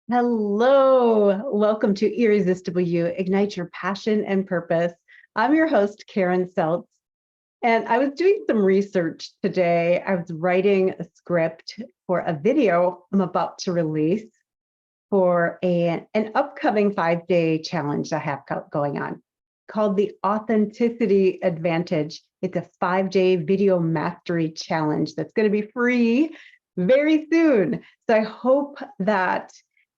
Hello, welcome to Irresistible You, Ignite Your Passion and Purpose. I'm your host, Karen Seltz, and I was doing some research today. I was writing a script for a video I'm about to release for an upcoming 5-day challenge I have going on called the Authenticity Advantage. It's a 5-day video mastery challenge that's going to be free very soon. So I hope that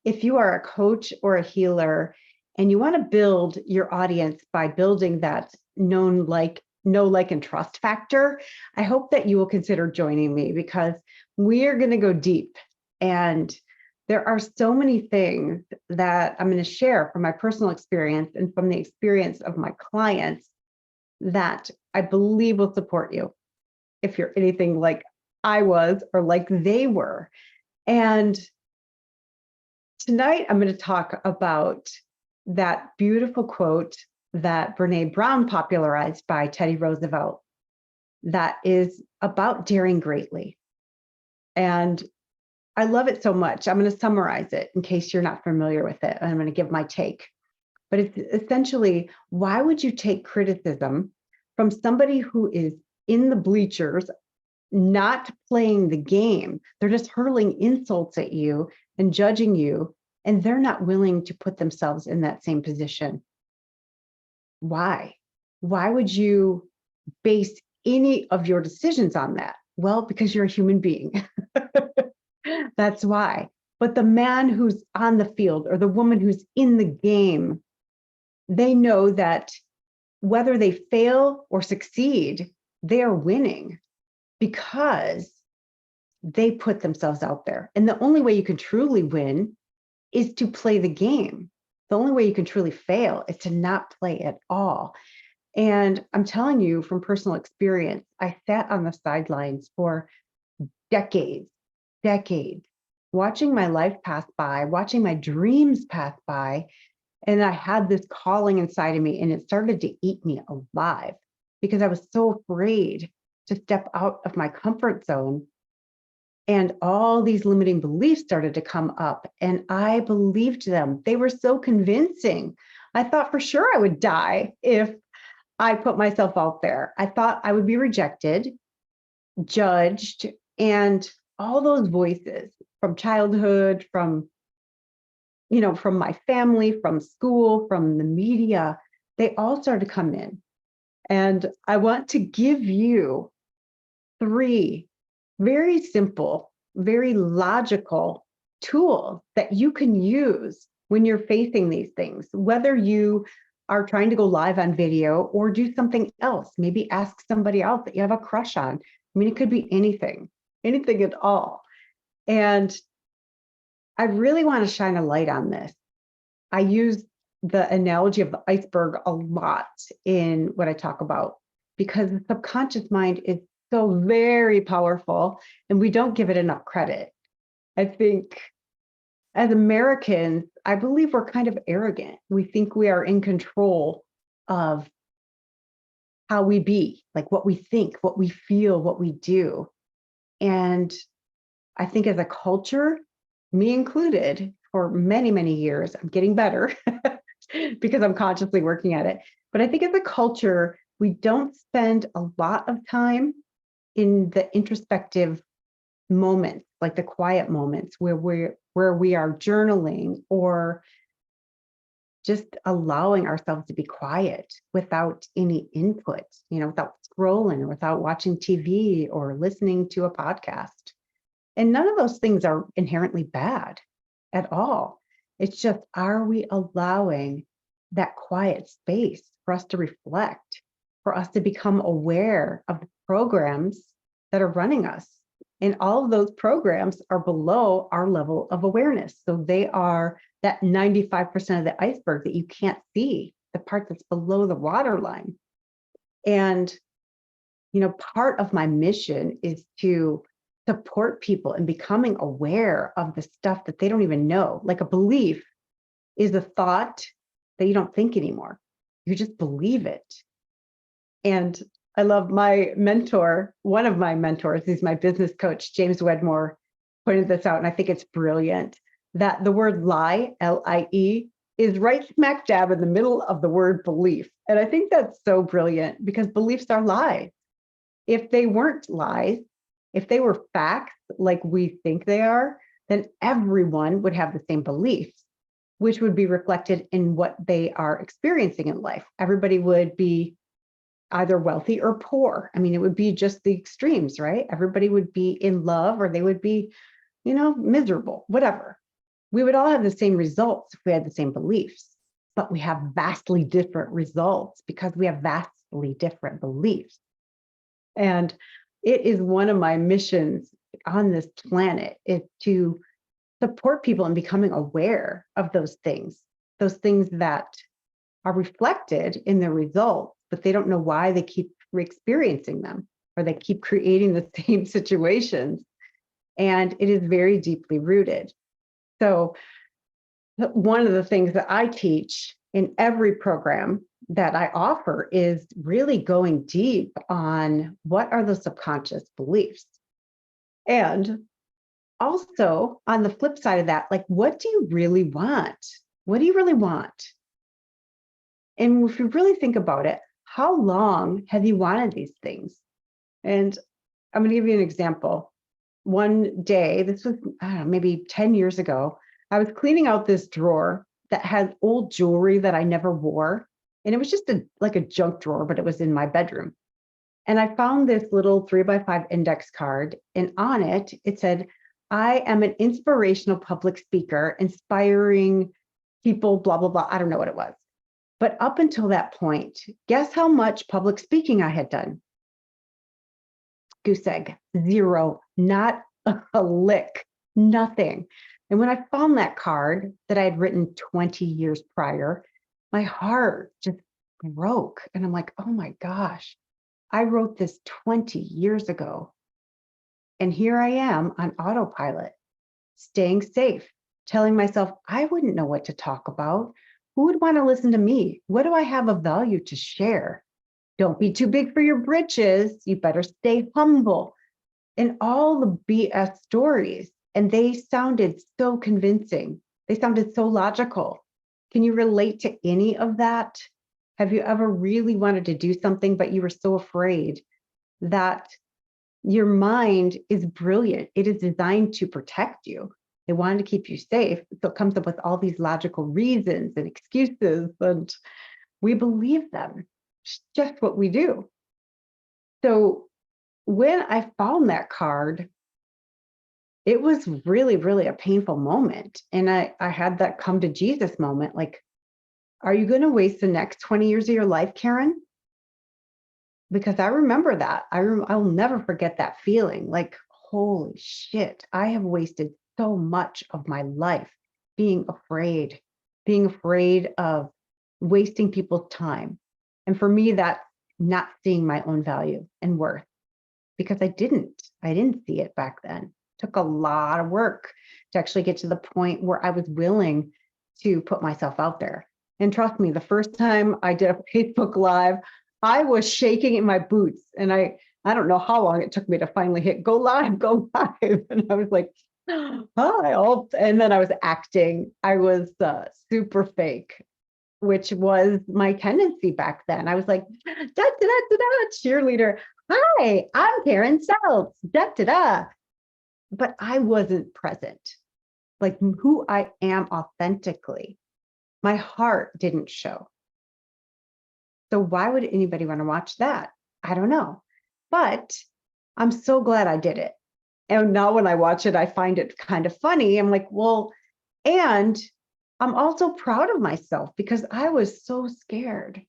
if you are a coach or a healer and you want to build your audience by building that know, like, and trust factor, I hope that you will consider joining me because we are going to go deep. And there are so many things that I'm going to share from my personal experience and from the experience of my clients that I believe will support you if you're anything like I was or like they were. And tonight, I'm going to talk about that beautiful quote that Brene Brown popularized by Teddy Roosevelt that is about daring greatly. And I love it so much. I'm going to summarize it in case you're not familiar with it. I'm going to give my take. But it's essentially, why would you take criticism from somebody who is in the bleachers, not playing the game? They're just hurling insults at you and judging you, and they're not willing to put themselves in that same position. Why? Why would you base any of your decisions on that? Well, because you're a human being. That's why. But the man who's on the field or the woman who's in the game, they know that whether they fail or succeed, they are winning because they put themselves out there. And the only way you can truly win is to play the game. The only way you can truly fail is to not play at all. And I'm telling you from personal experience, I sat on the sidelines for decades, watching my life pass by, watching my dreams pass by. And I had this calling inside of me, and it started to eat me alive because I was so afraid to step out of my comfort zone. And all these limiting beliefs started to come up, and I believed them. They were so convincing. I thought for sure I would die if I put myself out there. I thought I would be rejected, judged, and all those voices from childhood, from my family, from school, from the media, they all started to come in. And I want to give you 3 very simple, very logical tools that you can use when you're facing these things, whether you are trying to go live on video or do something else, maybe ask somebody else that you have a crush on. I mean, it could be anything at all. And I really want to shine a light on this. I use the analogy of the iceberg a lot in what I talk about because the subconscious mind is so very powerful and we don't give it enough credit. I think as Americans, I believe we're kind of arrogant. We think we are in control of how we be, like what we think, what we feel, what we do. And I think as a culture, me included, for many, many years, I'm getting better because I'm consciously working at it. But I think as a culture, we don't spend a lot of time in the introspective moments, like the quiet moments where we are journaling or just allowing ourselves to be quiet without any input, without scrolling or without watching TV or listening to a podcast. And none of those things are inherently bad at all. It's just, are we allowing that quiet space for us to reflect, for us to become aware of the programs that are running us? And all of those programs are below our level of awareness. So they are that 95% of the iceberg that you can't see, the part that's below the waterline. And, part of my mission is to support people in becoming aware of the stuff that they don't even know. Like a belief is a thought that you don't think anymore. You just believe it. And I love my mentor, one of my mentors, he's my business coach, James Wedmore, pointed this out, and I think it's brilliant. that the word lie, L-I-E, is right smack dab in the middle of the word belief. And I think that's so brilliant because beliefs are lies. If they weren't lies, if they were facts like we think they are, then everyone would have the same beliefs, which would be reflected in what they are experiencing in life. Everybody would be either wealthy or poor. I mean, it would be just the extremes, right? Everybody would be in love or they would be, miserable, whatever. We would all have the same results if we had the same beliefs, but we have vastly different results because we have vastly different beliefs. And it is one of my missions on this planet is to support people in becoming aware of those things that are reflected in their results, but they don't know why they keep experiencing them or they keep creating the same situations. And it is very deeply rooted. So one of the things that I teach in every program that I offer is really going deep on what are the subconscious beliefs. And also on the flip side of that, like, what do you really want? What do you really want? And if you really think about it, how long have you wanted these things? And I'm going to give you an example. One day, this was, I don't know, maybe 10 years ago, I was cleaning out this drawer that had old jewelry that I never wore. And it was just like a junk drawer, but it was in my bedroom. And I found this little 3x5 index card. And on it, it said, I am an inspirational public speaker, inspiring people, blah, blah, blah. I don't know what it was. But up until that point, guess how much public speaking I had done? Goose egg, zero, not a lick, nothing. And when I found that card that I had written 20 years prior, my heart just broke. And I'm like, oh my gosh, I wrote this 20 years ago. And here I am on autopilot, staying safe, telling myself I wouldn't know what to talk about. Who would want to listen to me? What do I have of value to share? Don't be too big for your britches. You better stay humble. And all the BS stories. And they sounded so convincing. They sounded so logical. Can you relate to any of that? Have you ever really wanted to do something, but you were so afraid? That your mind is brilliant. It is designed to protect you. They wanted to keep you safe. So it comes up with all these logical reasons and excuses, and we believe them. It's just what we do. So when I found that card, it was really, really a painful moment. And I had that come to Jesus moment, like, are you going to waste the next 20 years of your life, Karen? Because I remember that. I'll never forget that feeling, like, holy shit, I have wasted so much of my life being afraid of wasting people's time. And for me, that's not seeing my own value and worth, because I didn't see it back then. It took a lot of work to actually get to the point where I was willing to put myself out there. And trust me, the first time I did a Facebook Live, I was shaking in my boots, and I don't know how long it took me to finally hit go live. And I was like, hi, and then I was acting. I was super fake, which was my tendency back then. I was like, da, da, da, da, da, cheerleader. Hi, I'm Karen Seltz, da, da, da. But I wasn't present, like who I am authentically. My heart didn't show. So why would anybody want to watch that? I don't know. But I'm so glad I did it. And now when I watch it, I find it kind of funny. I'm like, well, and I'm also proud of myself because I was so scared.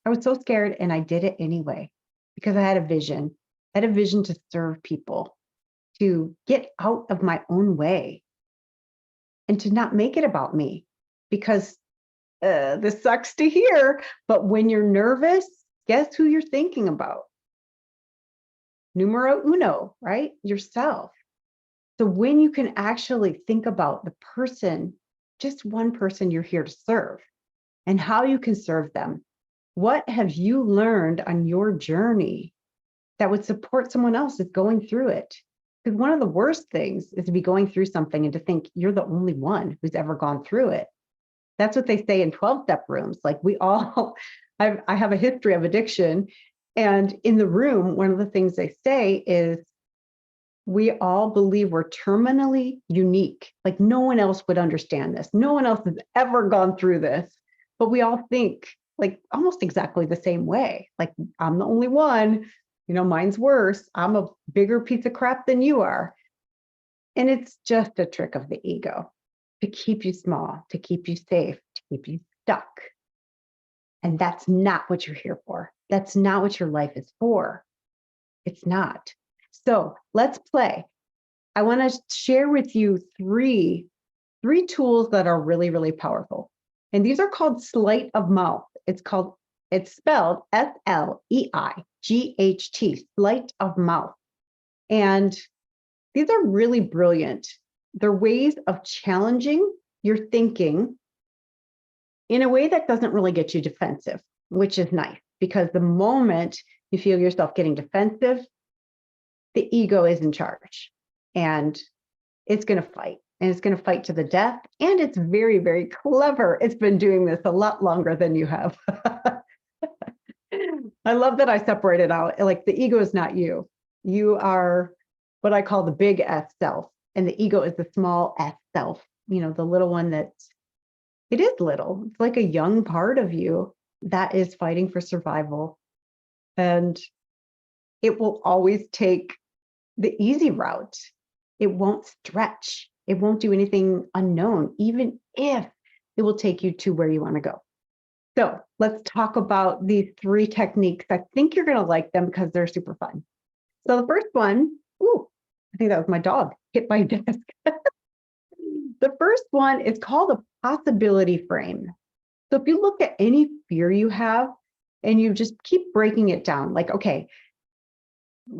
I was so scared, and I did it anyway because I had a vision. I had a vision to serve people, to get out of my own way, and to not make it about me, because this sucks to hear, but when you're nervous, guess who you're thinking about? Numero uno, right? Yourself. So when you can actually think about the person, just one person you're here to serve, and how you can serve them, what have you learned on your journey that would support someone else that's going through it? Because one of the worst things is to be going through something and to think you're the only one who's ever gone through it. That's what they say in 12-step rooms. Like we all, I have a history of addiction. And in the room, one of the things they say is, we all believe we're terminally unique. Like no one else would understand this. No one else has ever gone through this. But we all think like almost exactly the same way. Like I'm the only one, mine's worse. I'm a bigger piece of crap than you are. And it's just a trick of the ego to keep you small, to keep you safe, to keep you stuck. And that's not what you're here for. That's not what your life is for. It's not. So let's play. I want to share with you three tools that are really, really powerful. And these are called sleight of mouth. It's spelled SLEIGHT, sleight of mouth. And these are really brilliant. They're ways of challenging your thinking in a way that doesn't really get you defensive, which is nice, because the moment you feel yourself getting defensive, the ego is in charge and it's going to fight, and it's going to fight to the death. And it's very, very clever. It's been doing this a lot longer than you have. I love that I separated out. Like the ego is not you. You are what I call the big S self, and the ego is the small S self, the little one it is little. It's like a young part of you that is fighting for survival. And it will always take the easy route. It won't stretch. It won't do anything unknown, even if it will take you to where you want to go. So let's talk about these three techniques. I think you're going to like them because they're super fun. So the first one, I think that was my dog hit my desk. The first one is called a possibility frame. So if you look at any fear you have and you just keep breaking it down, like, okay,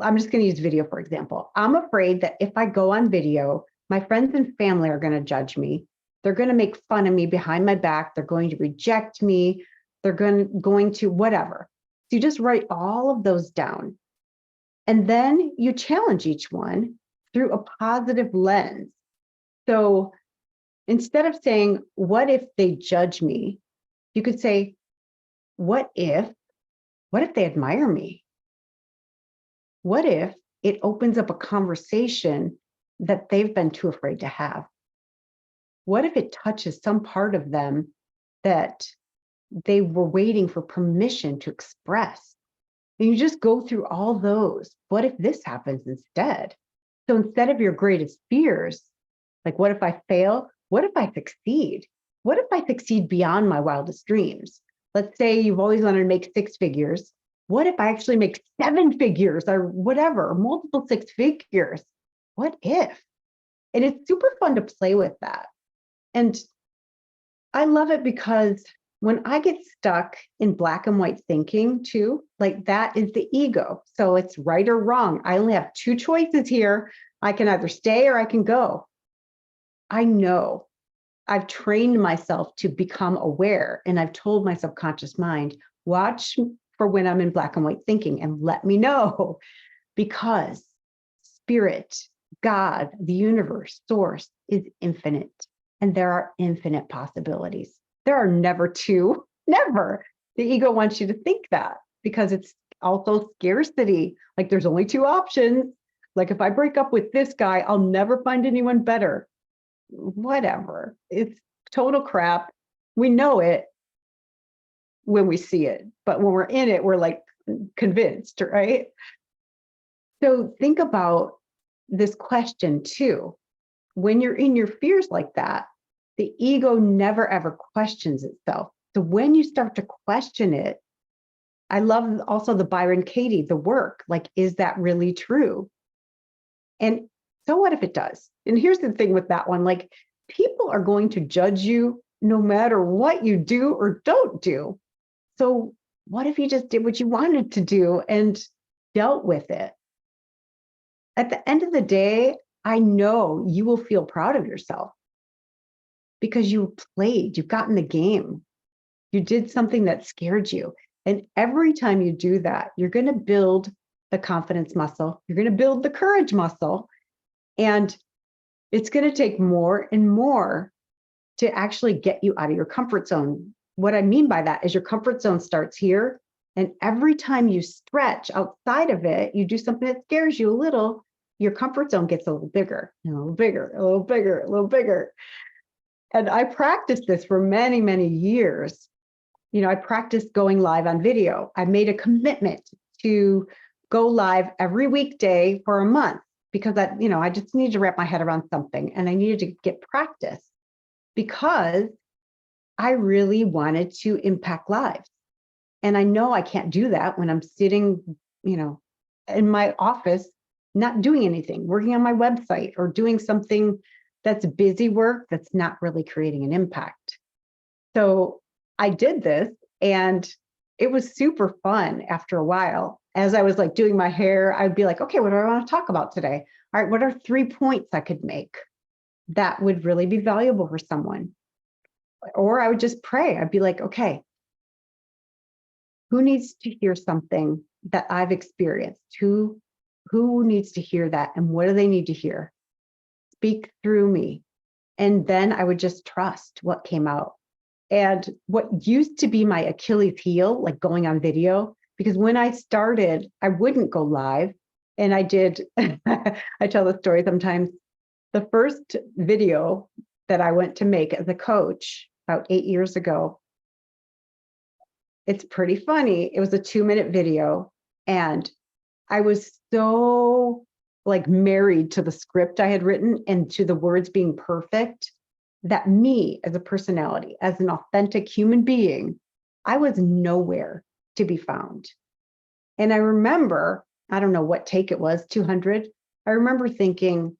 I'm just going to use video, for example. I'm afraid that if I go on video, my friends and family are going to judge me. They're going to make fun of me behind my back. They're going to reject me. They're going to whatever. So you just write all of those down. And then you challenge each one through a positive lens. So instead of saying, what if they judge me? You could say, what if they admire me? What if it opens up a conversation that they've been too afraid to have? What if it touches some part of them that they were waiting for permission to express? And you just go through all those. What if this happens instead? So instead of your greatest fears, like what if I fail? What if I succeed? What if I succeed beyond my wildest dreams? Let's say you've always wanted to make 6 figures. What if I actually make 7 figures or whatever, multiple 6 figures? What if? And it's super fun to play with that. And I love it because when I get stuck in black and white thinking too, like that is the ego. So it's right or wrong. I only have 2 choices here. I can either stay or I can go. I know I've trained myself to become aware, and I've told my subconscious mind, watch for when I'm in black and white thinking and let me know, because spirit, God, the universe, source is infinite, and there are infinite possibilities. There are never 2, never. The ego wants you to think that because it's also scarcity. Like there's only 2 options. Like if I break up with this guy, I'll never find anyone better. Whatever. It's total crap. We know it when we see it, but when we're in it, we're like convinced, right? So think about this question too. When you're in your fears like that, the ego never ever questions itself. So when you start to question it, I love also the Byron Katie, the work, like, is that really true? And so what if it does? And here's the thing with that one, like people are going to judge you no matter what you do or don't do. So what if you just did what you wanted to do and dealt with it? At the end of the day, I know you will feel proud of yourself because you played, you've gotten the game. You did something that scared you. And every time you do that, you're going to build the confidence muscle. You're going to build the courage muscle. And it's going to take more and more to actually get you out of your comfort zone. What I mean by that is your comfort zone starts here. And every time you stretch outside of it, you do something that scares you a little, your comfort zone gets a little bigger, a little bigger, a little bigger, a little bigger. And I practiced this for many, many years. I practiced going live on video. I made a commitment to go live every weekday for a month because I just needed to wrap my head around something and I needed to get practice because I really wanted to impact lives. And I know I can't do that when I'm sitting, in my office, not doing anything, working on my website or doing something that's busy work that's not really creating an impact. So I did this and it was super fun after a while. As I was like doing my hair, I'd be like, okay, what do I want to talk about today? All right, what are 3 points I could make that would really be valuable for someone? Or I would just pray. I'd be like, okay, who needs to hear something that I've experienced? Who needs to hear that? And what do they need to hear? Speak through me. And then I would just trust what came out. And what used to be my Achilles heel, like going on video, because when I started, I wouldn't go live. And I did, I tell the story sometimes. The first video that I went to make as a coach about 8 years ago, it's pretty funny. It was a 2-minute video. And I was so like married to the script I had written and to the words being perfect that me as a personality, as an authentic human being, I was nowhere to be found. And I remember, I don't know what take it was, 200. I remember thinking,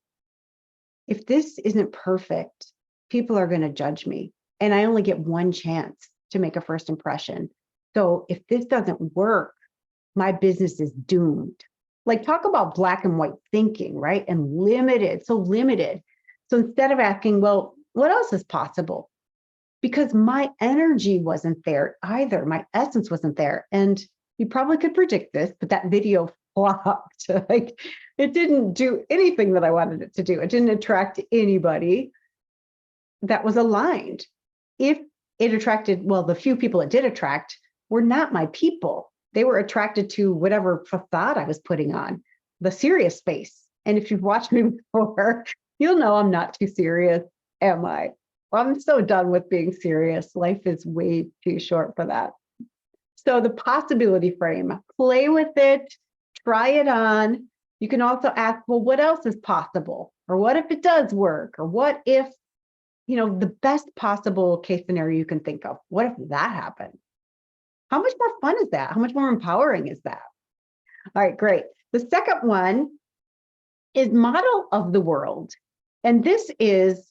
if this isn't perfect, people are going to judge me. And I only get one chance to make a first impression. So if this doesn't work, my business is doomed. Like, talk about black and white thinking, right? And limited, so limited. So instead of asking, well, what else is possible? Because my energy wasn't there either. My essence wasn't there. And you probably could predict this, but that video flopped. Like, it didn't do anything that I wanted it to do. It didn't attract anybody that was aligned. If it attracted, well, the few people it did attract were not my people. They were attracted to whatever facade I was putting on, the serious face. And if you've watched me before, you'll know I'm not too serious, am I? Well, I'm so done with being serious. Life is way too short for that. So the possibility frame, play with it, try it on. You can also ask, well, what else is possible? Or what if it does work? Or what if, the best possible case scenario you can think of? What if that happened? How much more fun is that? How much more empowering is that? All right, great. The second one is model of the world. And this is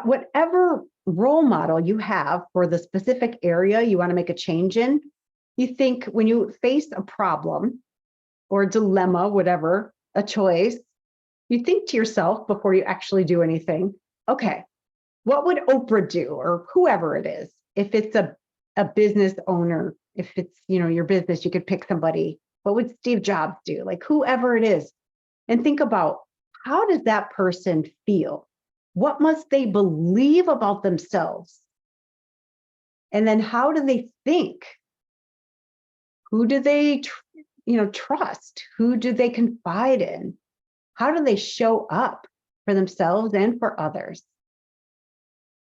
whatever role model you have for the specific area you want to make a change in. You think when you face a problem or a dilemma, whatever, a choice, you think to yourself before you actually do anything, okay, what would Oprah do, or whoever it is? If it's a business owner, if it's, your business, you could pick somebody. What would Steve Jobs do? Like, whoever it is. And think about, how does that person feel? What must they believe about themselves? And then how do they think? Who do they, trust? Who do they confide in? How do they show up for themselves and for others?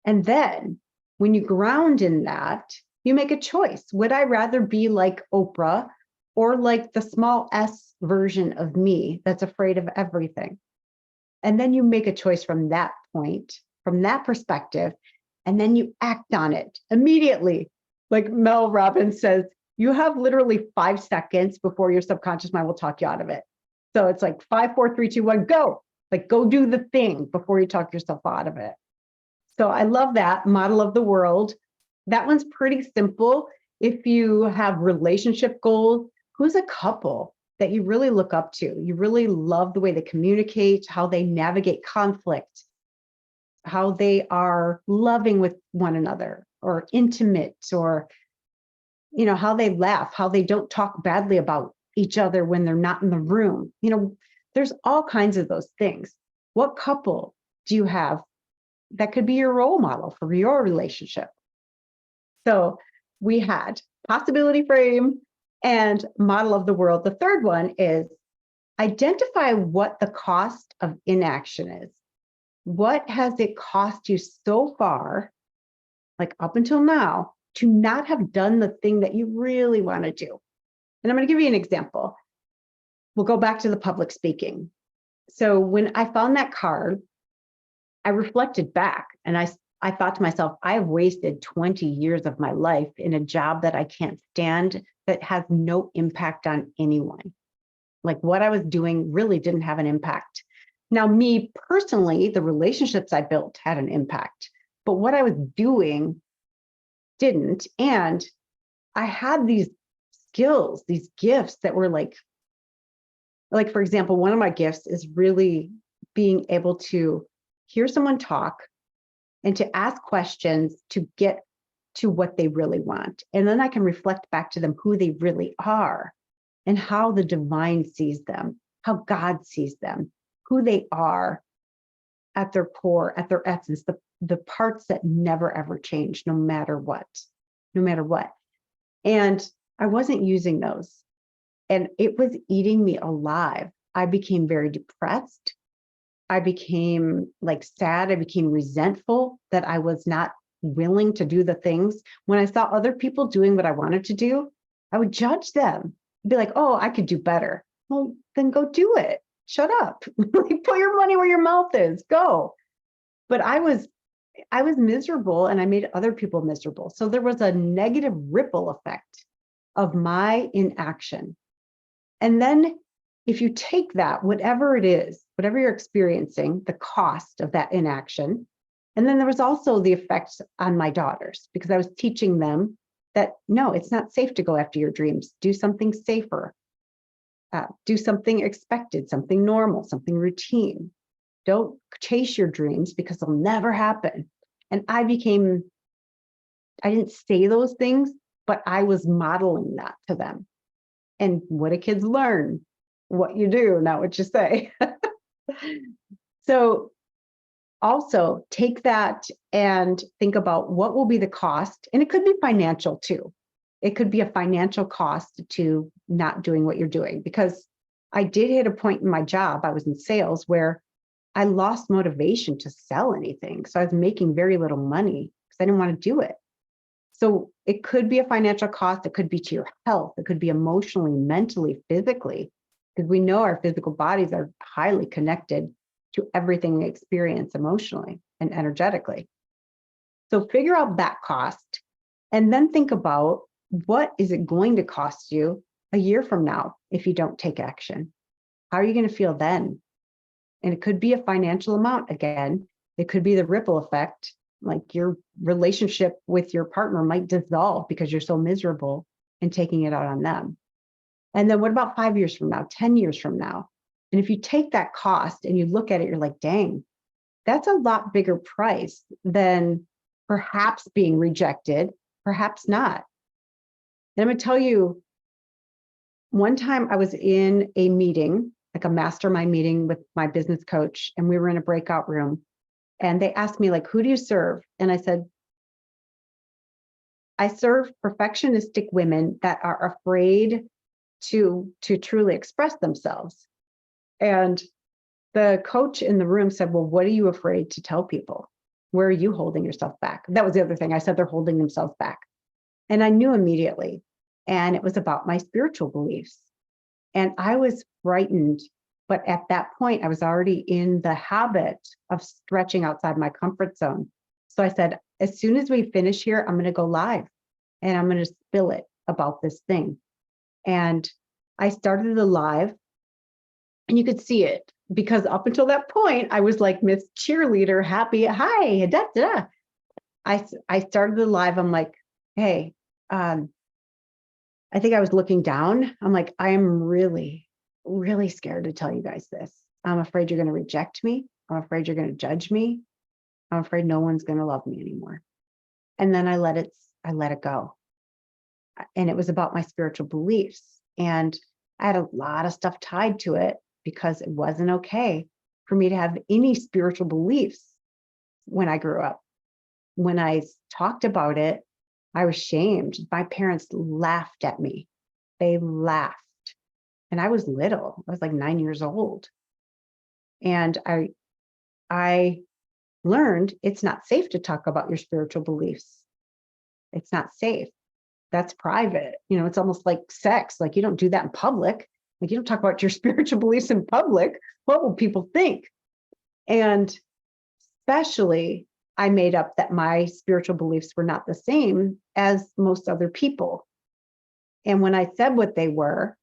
And then when you ground in that, you make a choice. Would I rather be like Oprah or like the small s version of me that's afraid of everything? And then you make a choice from that point, from that perspective, and then you act on it immediately. Like Mel Robbins says, you have literally 5 seconds before your subconscious mind will talk you out of it. So it's like 5, 4, 3, 2, 1, go. Like, go do the thing before you talk yourself out of it. So I love that model of the world. That one's pretty simple. If you have relationship goals, who's a couple that you really look up to? You really love the way they communicate, how they navigate conflict, how they are loving with one another or intimate, or, how they laugh, how they don't talk badly about each other when they're not in the room. There's all kinds of those things. What couple do you have that could be your role model for your relationship? So we had possibility frame and model of the world. The third one is identify what the cost of inaction is. What has it cost you so far, like up until now, to not have done the thing that you really want to do? And I'm going to give you an example. We'll go back to the public speaking. So when I found that card, I reflected back and I thought to myself, I have wasted 20 years of my life in a job that I can't stand, that has no impact on anyone. Like what I was doing really didn't have an impact. Now, me personally, the relationships I built had an impact, but what I was doing didn't. And I had these skills, these gifts that were like, for example, one of my gifts is really being able to hear someone talk and to ask questions to get to what they really want. And then I can reflect back to them who they really are and how the divine sees them, how God sees them, who they are at their core, at their essence, the parts that never ever change, no matter what. And I wasn't using those. And it was eating me alive. I became very depressed. I became like sad. I became resentful that I was not willing to do the things. When I saw other people doing what I wanted to do, I would judge them. I'd be like, oh, I could do better. Well, then go do it. Shut up. Like, put your money where your mouth is. Go. But I was miserable and I made other people miserable. So there was a negative ripple effect of my inaction. And then if you take that, whatever it is, whatever you're experiencing, the cost of that inaction, and then there was also the effects on my daughters, because I was teaching them that, no, it's not safe to go after your dreams. Do something safer. Do something expected, something normal, something routine. Don't chase your dreams because they'll never happen. And I didn't say those things, but I was modeling that to them. And what do kids learn? What you do, not what you say. So also take that and think about what will be the cost. And it could be financial too. It could be a financial cost to not doing what you're doing, because I did hit a point in my job, I was in sales, where I lost motivation to sell anything. So I was making very little money because I didn't want to do it. So it could be a financial cost. It could be to your health. It could be emotionally, mentally, physically, because we know our physical bodies are highly connected to everything we experience emotionally and energetically. So figure out that cost and then think about, what is it going to cost you a year from now if you don't take action? How are you going to feel then? And it could be a financial amount again. It could be the ripple effect, like your relationship with your partner might dissolve because you're so miserable and taking it out on them. And then what about 5 years from now, 10 years from now? And if you take that cost and you look at it, you're like, dang, that's a lot bigger price than perhaps being rejected, perhaps not. And I'm going to tell you, one time I was in a meeting, like a mastermind meeting with my business coach, and we were in a breakout room. And they asked me, like, who do you serve? And I said, I serve perfectionistic women that are afraid to truly express themselves. And the coach in the room said, well, what are you afraid to tell people? Where are you holding yourself back? That was the other thing. I said, they're holding themselves back. And I knew immediately. And it was about my spiritual beliefs. And I was frightened. But at that point, I was already in the habit of stretching outside my comfort zone. So I said, as soon as we finish here, I'm going to go live and I'm going to spill it about this thing. And I started the live, and you could see it, because up until that point, I was like Miss Cheerleader, happy, hi, da, da. I started the live. I'm like, hey, I think I was looking down. I'm like, I am really, really scared to tell you guys this. I'm afraid you're going to reject me. I'm afraid you're going to judge me. I'm afraid no one's going to love me anymore. And then I let it go. And it was about my spiritual beliefs. And I had a lot of stuff tied to it. because it wasn't okay for me to have any spiritual beliefs when I grew up. When I talked about it, I was shamed. My parents laughed at me. They laughed. And I was little. I was like 9 years old. And I learned it's not safe to talk about your spiritual beliefs. It's not safe. That's private. You know, it's almost like sex. Like you don't do that in public. Like you don't talk about your spiritual beliefs in public. What will people think? And especially, I made up that my spiritual beliefs were not the same as most other people. And when I said what they were,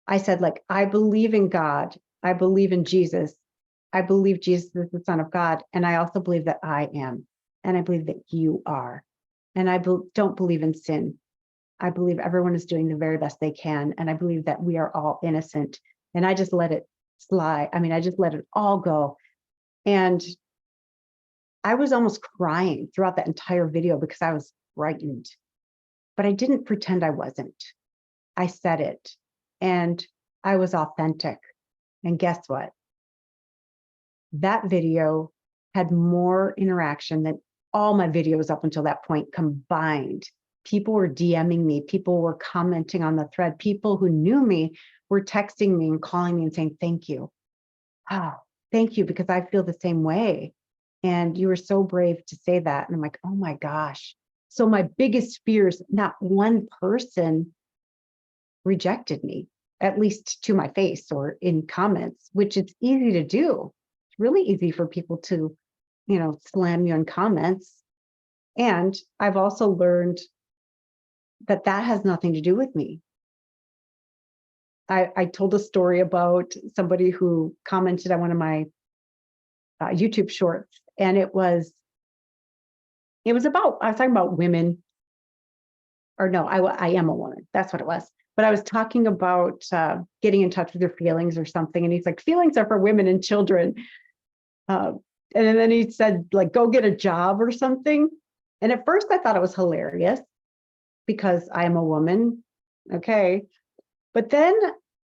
I said, like, I believe in God. I believe in Jesus. I believe Jesus is the Son of God. And I also believe that I am. And I believe that you are. And I don't believe in sin. I believe everyone is doing the very best they can. And I believe that we are all innocent. And I just let it slide. I mean, I just let it all go. And I was almost crying throughout that entire video because I was frightened. But I didn't pretend I wasn't. I said it. And I was authentic. And guess what? That video had more interaction than all my videos up until that point combined. People were DMing me. People were commenting on the thread. People who knew me were texting me and calling me and saying, thank you. Oh, thank you, because I feel the same way. And you were so brave to say that. And I'm like, oh my gosh. So my biggest fears, not one person rejected me, at least to my face or in comments, which it's easy to do. It's really easy for people to, you know, slam you in comments. And I've also learned that that has nothing to do with me. I told a story about somebody who commented on one of my YouTube shorts, and it was about, I was talking about women, or no, I am a woman. That's what it was. But I was talking about getting in touch with your feelings or something. And he's like, feelings are for women and children. And then he said, like, go get a job or something. And at first I thought it was hilarious because I am a woman. Okay. But then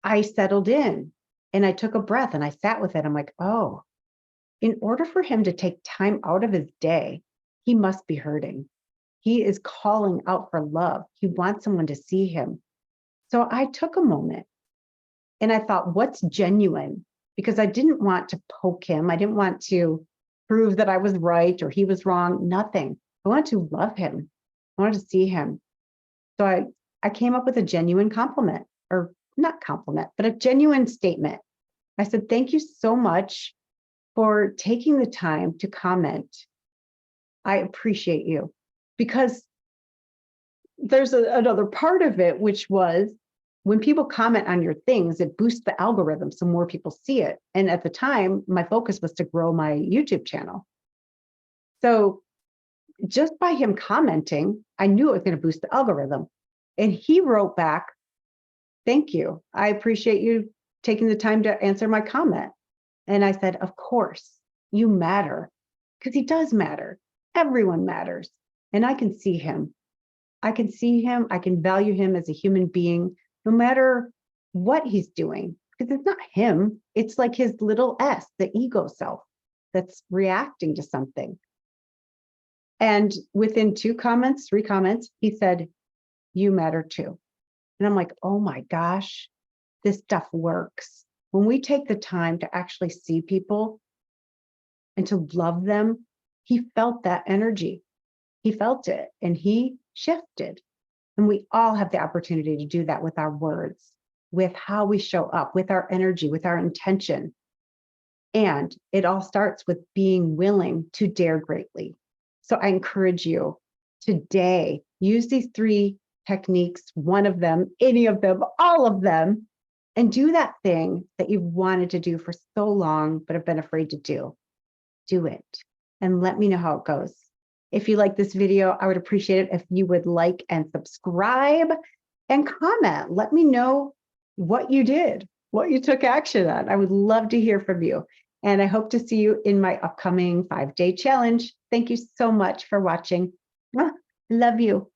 I settled in and I took a breath and I sat with it. I'm like, oh, in order for him to take time out of his day, he must be hurting. He is calling out for love. He wants someone to see him. So I took a moment and I thought, what's genuine? Because I didn't want to poke him. I didn't want to prove that I was right or he was wrong. Nothing. I wanted to love him. I wanted to see him. So I came up with a genuine compliment, or not compliment, but a genuine statement. I said, thank you so much for taking the time to comment. I appreciate you. Because there's another part of it, which was when people comment on your things, it boosts the algorithm so more people see it. And at the time, my focus was to grow my YouTube channel. So just by him commenting, I knew it was going to boost the algorithm. And he wrote back, thank you. I appreciate you taking the time to answer my comment. And I said, of course, you matter, because he does matter. Everyone matters. And I can see him. I can see him. I can value him as a human being, no matter what he's doing, because it's not him. It's like his little S, the ego self, that's reacting to something. And within 2 comments, 3 comments, he said, you matter too. And I'm like, oh my gosh, this stuff works. When we take the time to actually see people and to love them, he felt that energy. He felt it and he shifted. And we all have the opportunity to do that with our words, with how we show up, with our energy, with our intention. And it all starts with being willing to dare greatly. So I encourage you today, use these 3 techniques, one of them, any of them, all of them, and do that thing that you've wanted to do for so long, but have been afraid to do. Do it and let me know how it goes. If you like this video, I would appreciate it if you would like and subscribe and comment. Let me know what you did, what you took action on. I would love to hear from you. And I hope to see you in my upcoming 5-day challenge. Thank you so much for watching. Love you.